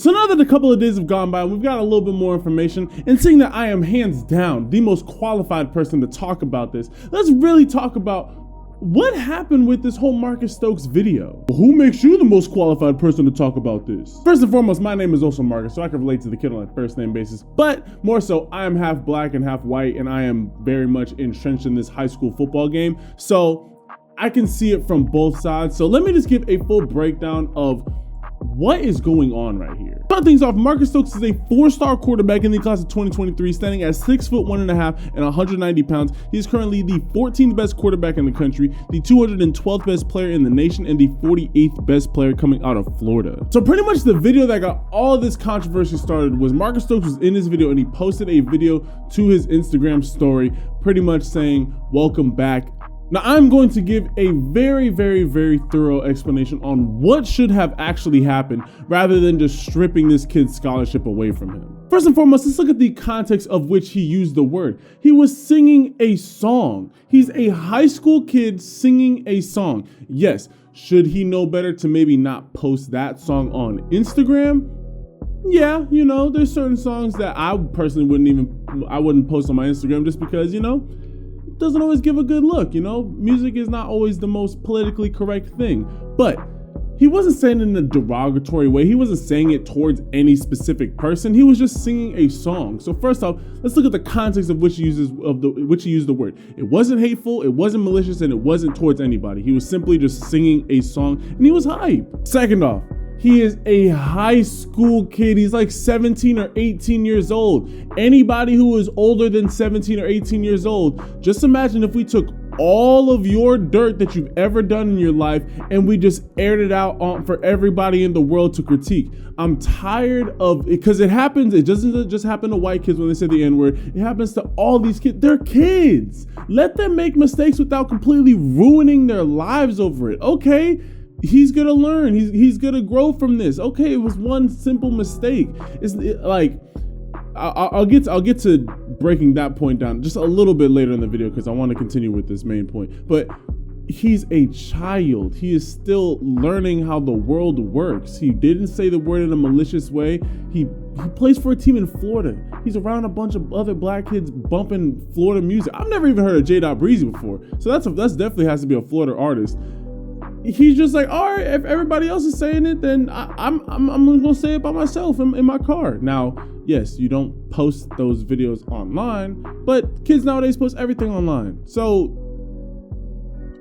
So now that a couple of days have gone by, we've got a little bit more information, and seeing that I am hands down the most qualified person to talk about this, let's really talk about what happened with this whole Marcus Stokes video. Who makes you the most qualified person to talk about this? First and foremost, my name is also Marcus, so I can relate to the kid on a first name basis, but more so, I am half black and half white, and I am very much entrenched in this high school football game, so I can see it from both sides. So let me just give a full breakdown of what is going on right here. Start things off, Marcus Stokes is a 4-star quarterback in the class of 2023, standing at 6'1.5" and 190 pounds. He is currently the 14th best quarterback in the country, the 212th best player in the nation, and the 48th best player coming out of Florida. So pretty much the video that got all of this controversy started was Marcus Stokes was in his video, and he posted a video to his Instagram story, pretty much saying, "Welcome back." Now, I'm going to give a very thorough explanation on what should have actually happened rather than just stripping this kid's scholarship away from him. First and foremost, let's look at the context of which he used the word. He was singing a song. He's a high school kid singing a song. Yes, should he know better to maybe not post that song on Instagram? Yeah, you know, there's certain songs that I personally wouldn't post on my Instagram just because, you know, doesn't always give a good look, you know? Music is not always the most politically correct thing, but he wasn't saying it in a derogatory way. He wasn't saying it towards any specific person. He was just singing a song. So first off, let's look at the context of which he used the word. It wasn't hateful, it wasn't malicious, and it wasn't towards anybody. He was simply just singing a song, and he was hype. Second off, he is a high school kid. He's like 17 or 18 years old. Anybody who is older than 17 or 18 years old, just imagine if we took all of your dirt that you've ever done in your life and we just aired it out for everybody in the world to critique. I'm tired of it because it happens. It doesn't just happen to white kids when they say the N-word. It happens to all these kids. They're kids. Let them make mistakes without completely ruining their lives over it. Okay. He's gonna learn. He's gonna grow from this. Okay, it was one simple mistake. I'll get to breaking that point down just a little bit later in the video because I want to continue with this main point. But he's a child. He is still learning how the world works. He didn't say the word in a malicious way. He plays for a team in Florida. He's around a bunch of other black kids bumping Florida music. I've never even heard of J. Breezy before, so that's definitely has to be a Florida artist. He's just like, all right, if everybody else is saying it, then I'm gonna say it by myself in my car. Now, yes, you don't post those videos online, but kids nowadays post everything online. So,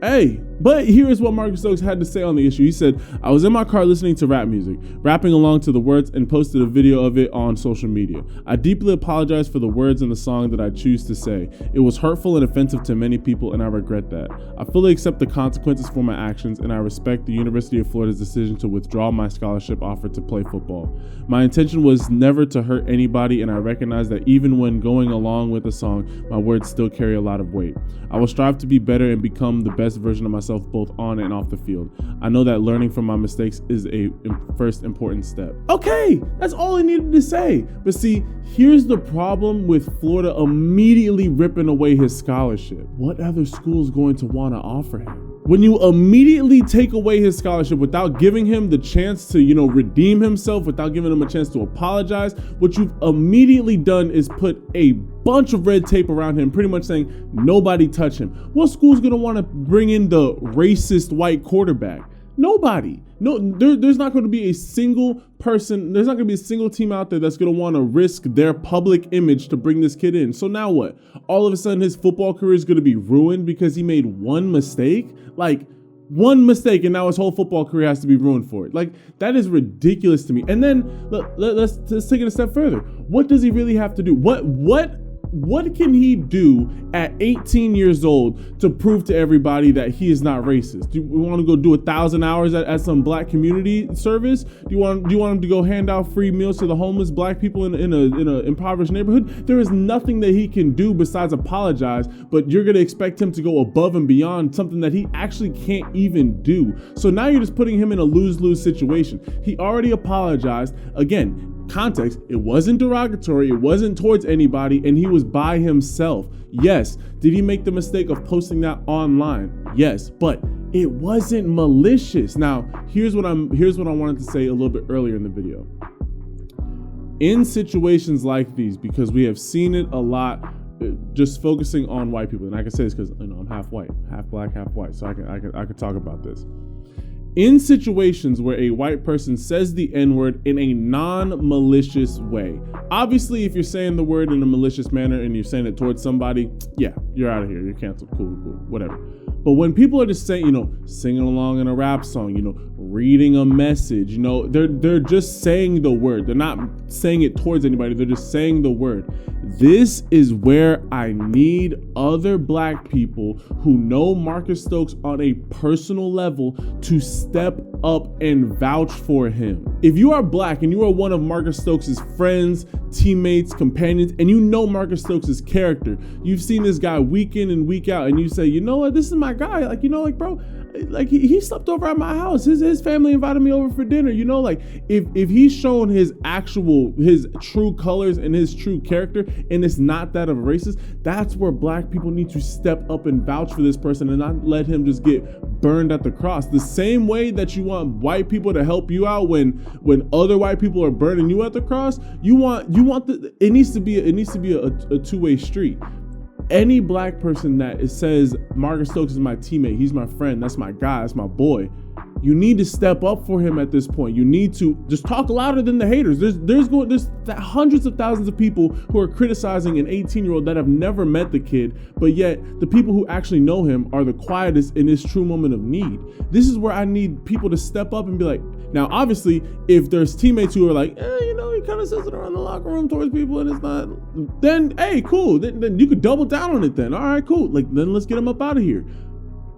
hey, but here is what Marcus Stokes had to say on the issue. He said, "I was in my car listening to rap music, rapping along to the words, and posted a video of it on social media. I deeply apologize for the words in the song that I choose to say. It was hurtful and offensive to many people, and I regret that. I fully accept the consequences for my actions, and I respect the University of Florida's decision to withdraw my scholarship offer to play football. My intention was never to hurt anybody, and I recognize that even when going along with a song, my words still carry a lot of weight. I will strive to be better and become the best version of myself both on and off the field. I know that learning from my mistakes is a first important step." Okay, that's all he needed to say. But see, here's the problem with Florida immediately ripping away his scholarship. What other school is going to want to offer him? When you immediately take away his scholarship without giving him the chance to, redeem himself, without giving him a chance to apologize, what you've immediately done is put a bunch of red tape around him, pretty much saying, nobody touch him. What school's gonna wanna bring in the racist white quarterback? Nobody. No, there's not going to be a single person, there's not going to be a single team out there that's going to want to risk their public image to bring this kid in. So now what? All of a sudden his football career is going to be ruined because he made one mistake? Like, one mistake, and now his whole football career has to be ruined for it. Like, that is ridiculous to me. And then let's take it a step further. What does he really have to do? What can he do at 18 years old to prove to everybody that he is not racist? Do you want to go do 1,000 hours at some black community service? Do you want him to go hand out free meals to the homeless black people in a impoverished neighborhood? There is nothing that he can do besides apologize, but you're going to expect him to go above and beyond something that he actually can't even do. So now you're just putting him in a lose-lose situation. He already apologized. Again, context, it wasn't derogatory, it wasn't towards anybody, and he was by himself. Yes, did he make the mistake of posting that online? Yes, but it wasn't malicious. Now, here's what I wanted to say a little bit earlier in the video. In situations like these, because we have seen it a lot, just focusing on white people, and I can say this because I'm half white, half black, half white, so I could talk about this. In situations where a white person says the N-word in a non-malicious way, obviously if you're saying the word in a malicious manner and you're saying it towards somebody, yeah, you're out of here, you're canceled, cool, whatever. But when people are just saying, singing along in a rap song, reading a message, they're just saying the word. They're not saying it towards anybody. They're just saying the word. This is where I need other black people who know Marcus Stokes on a personal level to step up and vouch for him. If you are black and you are one of Marcus Stokes' friends, teammates, companions, and you know Marcus Stokes' character, you've seen this guy week in and week out, and you say, you know what, this is my guy. Bro, he slept over at my house. His family invited me over for dinner. If he's shown his true colors and his true character, and it's not that of a racist, that's where black people need to step up and vouch for this person and not let him just get burned at the cross. The same way that you want white people to help you out when other white people are burning you at the cross, it needs to be a two-way street. Any black person that says Marcus Stokes is my teammate, he's my friend, that's my guy, that's my boy, you need to step up for him at this point. You need to just talk louder than the haters. There's hundreds of thousands of people who are criticizing an 18-year-old that have never met the kid, but yet the people who actually know him are the quietest in his true moment of need. This is where I need people to step up and be like, now obviously if there's teammates who are like, he kind of says it around the locker room towards people and it's not, then hey, cool, then you could double down on it then. All right, cool, then let's get him up out of here.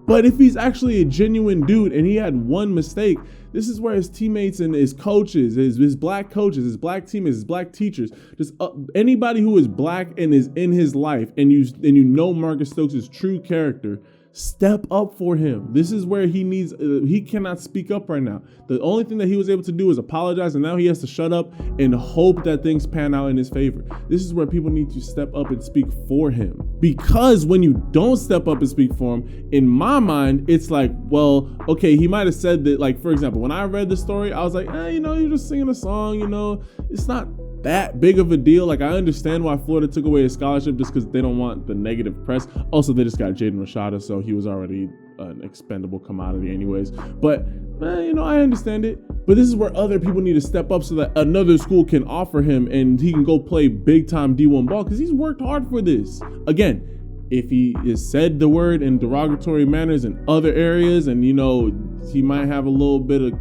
But if he's actually a genuine dude and he had one mistake, this is where his teammates and his coaches, his black coaches, his black teammates, his black teachers, just anybody who is black and is in his life, and you know Marcus Stokes' true character, step up for him. This is where he cannot speak up right now. The only thing that he was able to do is apologize, and now he has to shut up and hope that things pan out in his favor. This is where people need to step up and speak for him. Because when you don't step up and speak for him, in my mind, it's like, well, okay, he might have said that, like, for example, when I read the story, I was like, you're just singing a song, it's not that big of a deal. Like, I understand why Florida took away his scholarship just because they don't want the negative press. Also, they just got Jaden Rashada, so he was already an expendable commodity anyways. But, I understand it. But this is where other people need to step up so that another school can offer him and he can go play big time D1 ball because he's worked hard for this. Again, if he has said the word in derogatory manners in other areas and, he might have a little bit of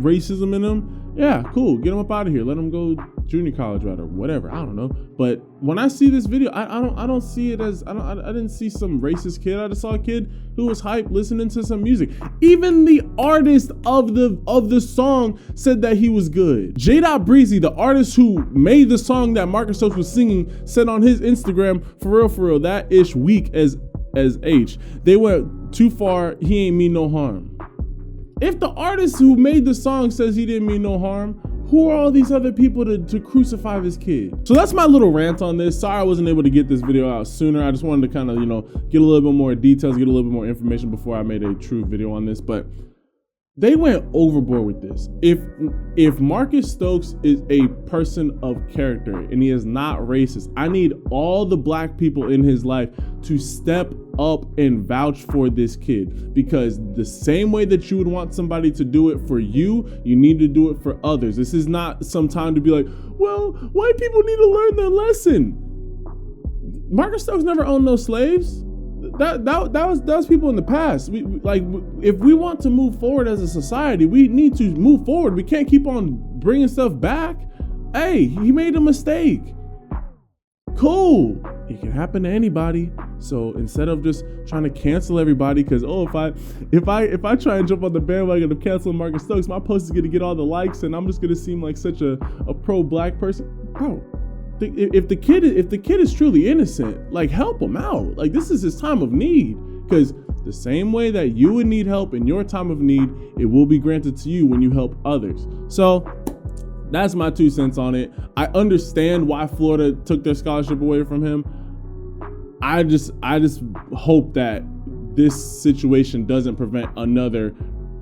racism in him, yeah, cool, get him up out of here. Let him go junior college route or whatever. I don't know. But when I see this video, I don't see it as, I didn't see some racist kid. I just saw a kid who was hyped listening to some music. Even the artist of the song said that he was good. J. Breezy, the artist who made the song that Marcus Stokes was singing, said on his Instagram, for real, that ish weak as H. They went too far, he ain't mean no harm. If the artist who made the song says he didn't mean no harm, who are all these other people to crucify this kid? So that's my little rant on this. Sorry I wasn't able to get this video out sooner. I just wanted to kind of, get a little bit more details, get a little bit more information before I made a true video on this. But they went overboard with this. If Marcus Stokes is a person of character and he is not racist, I need all the black people in his life to step up and vouch for this kid, because the same way that you would want somebody to do it for you, you need to do it for others. This is not some time to be like, well, white people need to learn their lesson. Marcus Stokes never owned no slaves. That was people in the past. If we want to move forward as a society, we need to move forward. We can't keep on bringing stuff back. Hey, he made a mistake. Cool. It can happen to anybody. So instead of just trying to cancel everybody, because if I try and jump on the bandwagon of canceling Marcus Stokes, my post is gonna get all the likes, and I'm just gonna seem like such a pro-black person, bro. If the kid is truly innocent, like, help him out. Like, this is his time of need, because the same way that you would need help in your time of need, it will be granted to you when you help others. So that's my 2 cents on it. I understand why Florida took their scholarship away from him. I just hope that this situation doesn't prevent another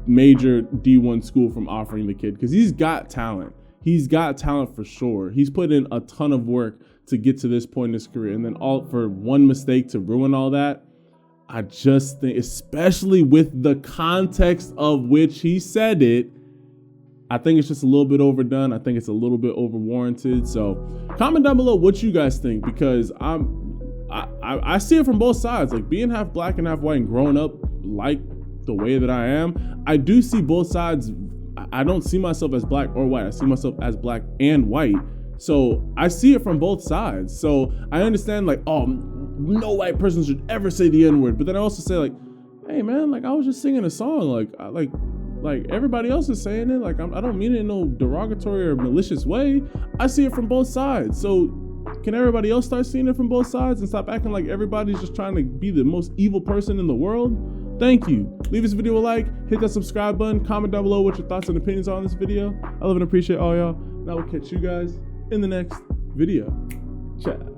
major D1 school from offering the kid, because he's got talent. he's got talent for sure. He's put in a ton of work to get to this point in his career, and then all for one mistake to ruin all that. I just think, especially with the context of which he said it, I think it's just a little bit overdone. I think it's a little bit overwarranted. So comment down below what you guys think, because I see it from both sides. Like, being half black and half white and growing up like the way that I am, I do see both sides. I don't see myself as black or white. I see myself as black and white. So I see it from both sides. So I understand, like, oh, no white person should ever say the N-word. But then I also say, like, hey man, like, I was just singing a song. Like everybody else is saying it. Like, I don't mean it in no derogatory or malicious way. I see it from both sides. So can everybody else start seeing it from both sides and stop acting like everybody's just trying to be the most evil person in the world? Thank you. Leave this video a like, hit that subscribe button, comment down below what your thoughts and opinions are on this video. I love and appreciate all y'all, and I will catch you guys in the next video. Ciao.